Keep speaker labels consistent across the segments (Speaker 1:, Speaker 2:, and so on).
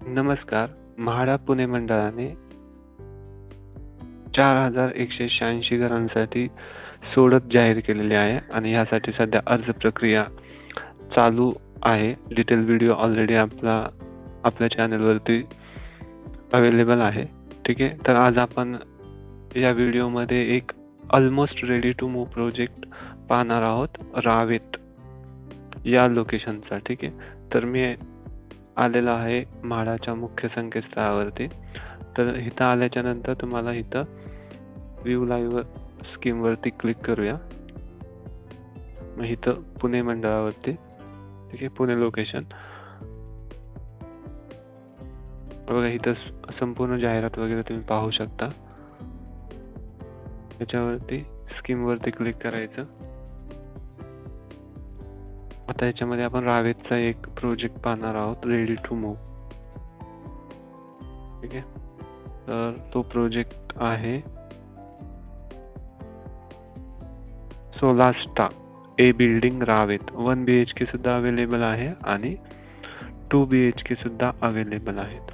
Speaker 1: नमस्कार. म्हाडा पुणे मंडळाने 4186 घरांसाठी सोडत जाहीर केलेली आहे आणि यासाठी सध्या अर्ज प्रक्रिया चालू आहे. डिटेल व्हिडिओ ऑलरेडी आपल्या चॅनलवरती अवेलेबल आहे. ठीक आहे. तर आज आपण या व्हिडिओमध्ये एक almost ready to move project पाहणार आहोत, रावेत या लोकेशनचा. ठीक आहे. तर मी आलेला आहे म्हाडाच्या मुख्य संकेतस्थळावरती. तर इथं आल्याच्या नंतर तुम्हाला इथं व्ह्यू लाईव्ह स्कीम वरती क्लिक करूया. मग इथं पुणे मंडळावरती, ठीक आहे, पुणे लोकेशन बघा. इथं संपूर्ण जाहिरात वगैरे तुम्ही पाहू शकता. याच्यावरती स्कीम वरती क्लिक करायचं. आता याच्यामध्ये आपण रावेतचा एक प्रोजेक्ट पाहणार आहोत, रेडी टू मूव्ह. ठीक आहे. तर तो प्रोजेक्ट आहे सोलास्टा ए बिल्डिंग रावेत. 1 BHK सुद्धा अवेलेबल आहे आणि 2 BHK सुद्धा अवेलेबल आहेत.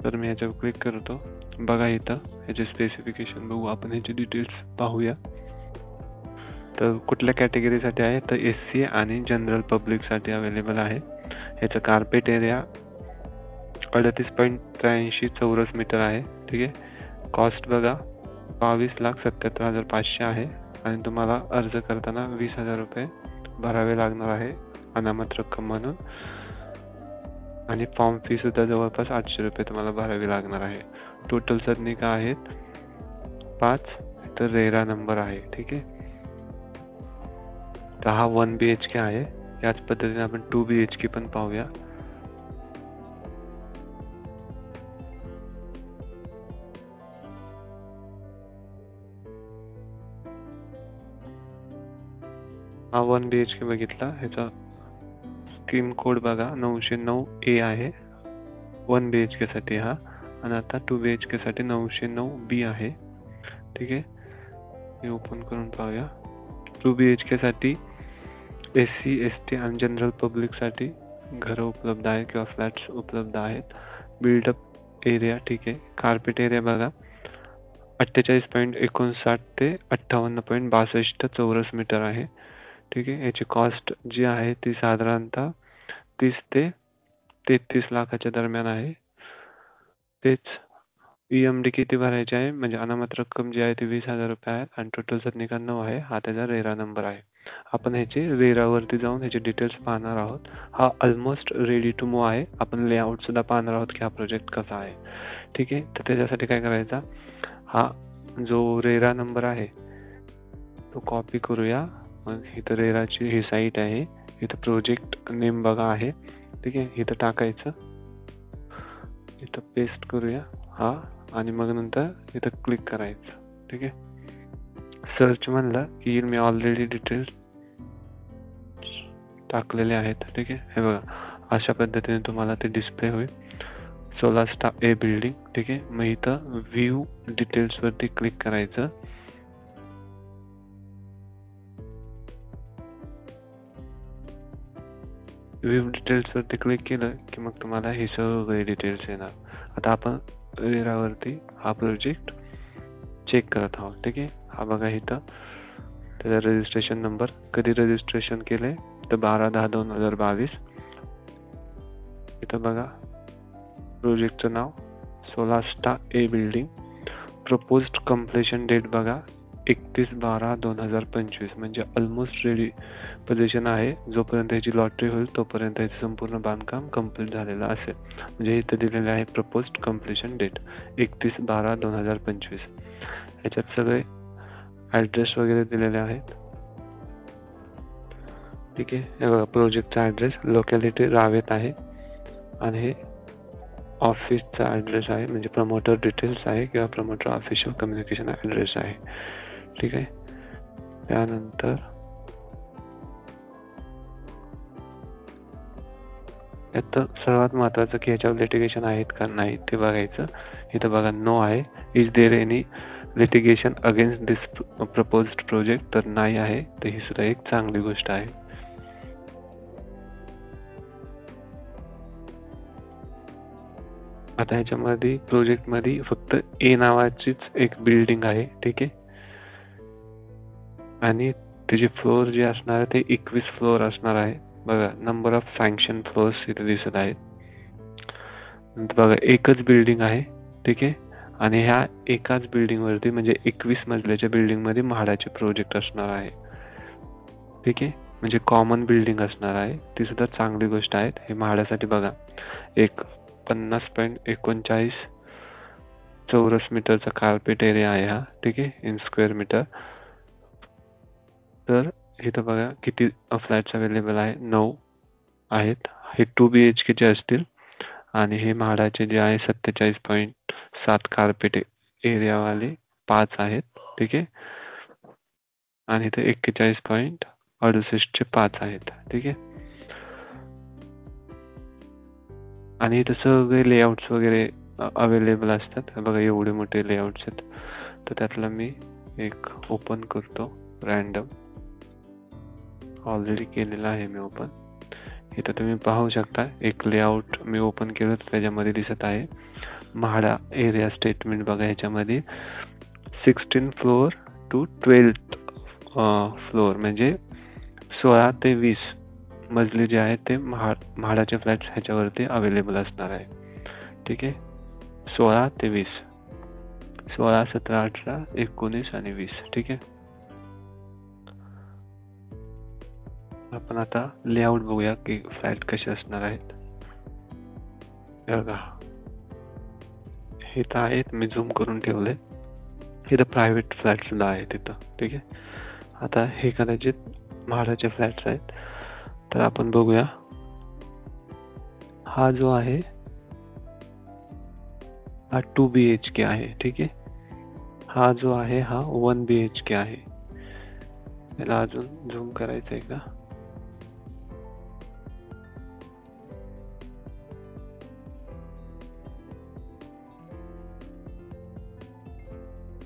Speaker 1: तर मी याच्यावर क्लिक करतो. बघा इथं ह्याचे स्पेसिफिकेशन बघू आपण, ह्याचे डिटेल्स पाहूया. तर कुठल्या कॅटेगरीसाठी आहे तर SC आणि जनरल पब्लिक साठी अवेलेबल आहे. ह्याचं कार्पेट एरिया 38.83 चौरस मीटर आहे. ठीक आहे. कॉस्ट बघा 22,77,500 आहे आणि तुम्हाला अर्ज करताना 20,000 रुपये भरावे लागणार आहे अनामत रक्कम म्हणून. आणि फॉर्म फी सुद्धा जवळपास 800 रुपये तुम्हाला भरावी लागणार आहे. टोटल सदनिका आहेत 5. तर रेरा नंबर आहे. ठीक आहे. तर हा 1 BHK आहे. याच पद्धतीने आपण 2 BHK पण पाहूया. हा 1 BHK बघितला. ह्याचा स्कीम कोड बघा 909A आहे 1 BHK साठी हा. आणि आता 2 BHK साठी 909B आहे. ठीक आहे. हे ओपन करून पाहूया. 2 BHK साठी SC ST आणि जनरल पब्लिक साठी घरं उपलब्ध आहे किंवा फ्लॅट्स उपलब्ध आहेत. बिल्डअप एरिया, ठीक आहे. कार्पेट एरिया बघा 48.59 ते 58.62 चौरस मीटर आहे. ठीक आहे. याची कॉस्ट जी आहे ती साधारणतः 30 ते 33 लाखाच्या दरम्यान आहे. तेच EMD किती भरायचे आहे म्हणजे अनामत रक्कम जी आहे ती 20,000 रुपये आहे आणि टोटल सदनिका 9 आहे. हा त्याचा रेरा नंबर आहे. आपण ह्याचे रेरावरती जाऊन ह्याचे डिटेल्स पाहणार आहोत. हा ऑलमोस्ट रेडी टू मूव्ह आहे. आपण लेआउट सुद्धा पाहणार आहोत की हा प्रोजेक्ट कसा आहे. ठीक आहे. तर त्याच्यासाठी काय करायचा, हा जो रेरा नंबर आहे तो कॉपी करूया. मग इथं रेराची ही साईट आहे. इथं प्रोजेक्ट नेम बघा आहे. ठीक आहे. इथं टाकायचं, इथं पेस्ट करूया हा आणि मग नंतर इथं क्लिक करायचं. ठीक आहे. सर्च म्हणलं की मी ऑलरेडी डिटेल्स टाकलेले आहेत. ठीक आहे. हे बघा अशा पद्धतीने तुम्हाला ते डिस्प्ले होईल. सोलास्टा ए बिल्डिंग. ठीक आहे. मग इथं व्ह्यू डिटेल्स वरती क्लिक करायचं. व्ह्यू डिटेल्स वरती क्लिक केलं की मग तुम्हाला हे सगळे डिटेल्स येणार. आता आपण रेरावरती हा प्रोजेक्ट चेक करत आहोत. ठीक आहे. हा बघा इथं त्याचा रजिस्ट्रेशन नंबर, कधी रजिस्ट्रेशन केलंय तर 12/10/2022. इथं बघा प्रोजेक्टचं नाव सोलास्टा ए बिल्डिंग. प्रपोज्ड कम्प्लिशन डेट बघा 31/12/2025 म्हणजे ऑलमोस्ट रेडी पोझिशन आहे. जोपर्यंत याची लॉटरी होईल तोपर्यंत याचं संपूर्ण बांधकाम कम्प्लीट झालेलं असेल. म्हणजे इथं दिलेले आहे प्रपोज्ड कम्प्लिशन डेट 31/12/2025. याच्यात सगळे ॲड्रेस वगैरे दिलेले आहेत. ठीक आहे. हे बघा प्रोजेक्टचा ॲड्रेस, लोकॅलिटी रावेत आहे आणि हे ऑफिसचा ॲड्रेस आहे म्हणजे प्रमोटर डिटेल्स आहे किंवा प्रमोटर ऑफिशियल कम्युनिकेशन ॲड्रेस आहे. ठीक आहे. त्यानंतर यात सर्वात महत्त्वाचं की ह्याच्यावर लिटिगेशन आहेत का नाही ते बघायचं. इथं बघा नो आहे. Is there any litigation against this proposed project तर नाही आहे, तर ही सुद्धा एक चांगली गोष्ट आहे. आता ह्याच्यामध्ये प्रोजेक्टमध्ये फक्त ए नावाचीच एक बिल्डिंग आहे, ठीक आहे. आणि त्याचे फ्लोअर जे असणार आहे ते 21 फ्लोअर असणार आहे. बघा नंबर ऑफ सँक्शन फ्लोअर्स इथे दिसत आहेत. नंतर बघा एकच बिल्डिंग आहे, ठीक आहे. आणि ह्या एकाच बिल्डिंग वरती म्हणजे 21 मजल्याच्या बिल्डिंग मध्ये म्हाडाचे प्रोजेक्ट असणार आहे, ठीक आहे. म्हणजे कॉमन बिल्डिंग असणार आहे, ती सुद्धा चांगली गोष्ट आहे. हे म्हाडासाठी बघा एक 50.39 चौरस मीटरचा कार्पेट एरिया आहे हा, ठीक आहे, इन स्क्वेअर मीटर. तर इथं बघा किती फ्लॅट्स अवेलेबल आहे, 9 आहेत. हे 2 BHK चे असतील. आणि हे म्हाडाचे जे आहे 47.7 कार्पेट एरियावाले 5 आहेत, ठीक आहे. आणि इथे 41.68 चे 5 आहेत, ठीक आहे. आणि इथं सगळे लेआउट्स वगैरे अवेलेबल असतात. बघा एवढे मोठे लेआउट्स आहेत. तर त्यातला मी एक ओपन करतो रॅन्डम. ऑलरेडी केलेला आहे मी ओपन. इथं तुम्ही पाहू शकता एक लेआउट मी ओपन केलं, त्याच्यामध्ये दिसत आहे म्हाडा एरिया स्टेटमेंट. बघा ह्याच्यामध्ये 16 फ्लोअर टू 12 फ्लोअर म्हणजे 16 ते 20 मजले जे आहेत ते म्हाडाचे फ्लॅट्स ह्याच्यावरती अवेलेबल असणार आहे, ठीक आहे. 16 ते 20, 16, 17, 18, 19 आणि 20, ठीक आहे. आपण आता लेआउट बघूया की फ्लॅट कसे असणार आहेत. बघा हे तर आहेत, मी झूम करून ठेवले. इथं प्रायव्हेट फ्लॅट सुद्धा आहे तिथं, ठीक आहे. आता हे कदाचित म्हाडाचे फ्लॅट्स आहेत. तर आपण बघूया. हा जो आहे हा 2 BHK आहे, ठीक आहे. हा जो आहे हा 1 BHK आहे. याला अजून झूम करायचं आहे का?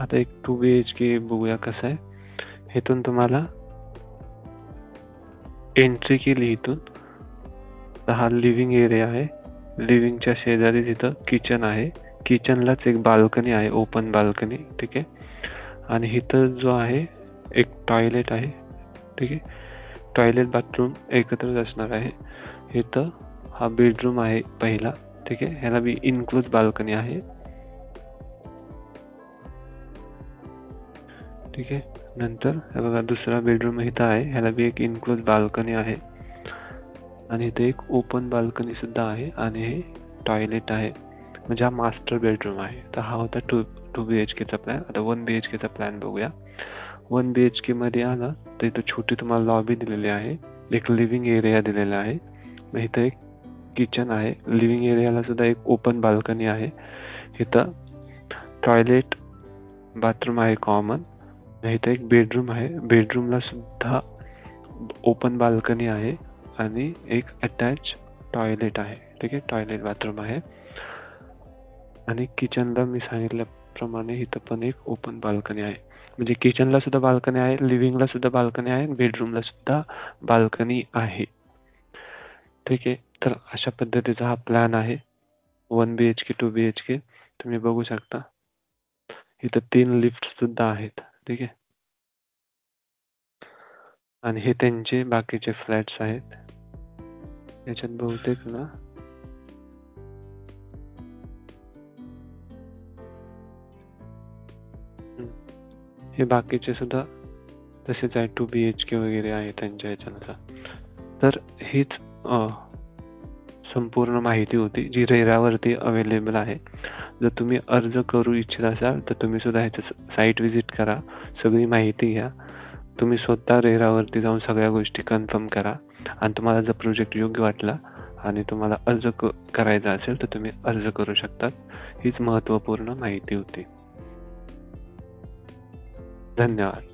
Speaker 1: आता एक 2 BHK बघूया कसं आहे. इथून तुम्हाला एंट्री केली इथून तर हा लिव्हिंग एरिया आहे. लिव्हिंगच्या शेजारी तिथं किचन आहे. किचनलाच एक बाल्कनी आहे, ओपन बाल्कनी, ठीक आहे. आणि इथं जो आहे एक टॉयलेट आहे, ठीक आहे. टॉयलेट बाथरूम एकत्रच असणार आहे. इथं हा बेडरूम आहे पहिला, ठीक आहे. ह्याला बी इनक्लूज बाल्कनी आहे, ठीक आहे. नंतर हे बघा दुसरा बेडरूम इथं आहे, ह्याला बी एक इनक्लोज बाल्कनी आहे. आणि इथे एक ओपन बाल्कनी सुद्धा आहे. आणि हे टॉयलेट आहे, म्हणजे हा मास्टर बेडरूम आहे. तर हा होता 2 BHK चा प्लॅन. आता 1 BHK चा प्लॅन बघूया. 1 BHK मध्ये आला तर इथं छोटी तुम्हाला लॉबी दिलेली आहे, एक लिव्हिंग एरिया दिलेला आहे. मग इथं एक किचन आहे. लिव्हिंग एरियाला सुद्धा एक ओपन बाल्कनी आहे. इथं टॉयलेट बाथरूम आहे कॉमन. इथं एक बेडरूम आहे. बेडरूमला सुद्धा ओपन बाल्कनी आहे आणि एक अटॅच टॉयलेट आहे, ठीक आहे. टॉयलेट बाथरूम आहे. आणि किचनला मी सांगितल्याप्रमाणे इथं पण एक ओपन बाल्कनी आहे. म्हणजे किचनला सुद्धा बाल्कनी आहे, लिव्हिंगला सुद्धा बाल्कनी आहे, बेडरूमला सुद्धा बाल्कनी आहे, ठीक आहे. तर अशा पद्धतीचा हा प्लॅन आहे 1 BHK 2 BHK. तुम्ही बघू शकता इथं 3 लिफ्ट सुद्धा आहेत, ठीक आहे. आणि हे त्यांचे बाकीचे फ्लॅट्स आहेत. याच्यात बहुतेक ना हे बाकीचे सुद्धा तसेच आहे, 2 BHK वगैरे आहे त्यांच्या ह्याच्यानुसार. तर हीच संपूर्ण माहिती होती जी रेरावरती अवेलेबल आहे. जर तुम्ही अर्ज करू इच्छित असाल तर तुम्ही सुद्धा ह्याचं साईट व्हिजिट करा, सगळी माहिती घ्या. तुम्ही स्वतः रेरावरती जाऊन सगळ्या गोष्टी कन्फर्म करा. आणि तुम्हाला जर प्रोजेक्ट योग्य वाटला आणि तुम्हाला अर्ज करायचा असेल तर तुम्ही अर्ज करू शकता. हीच महत्त्वपूर्ण माहिती होती. धन्यवाद.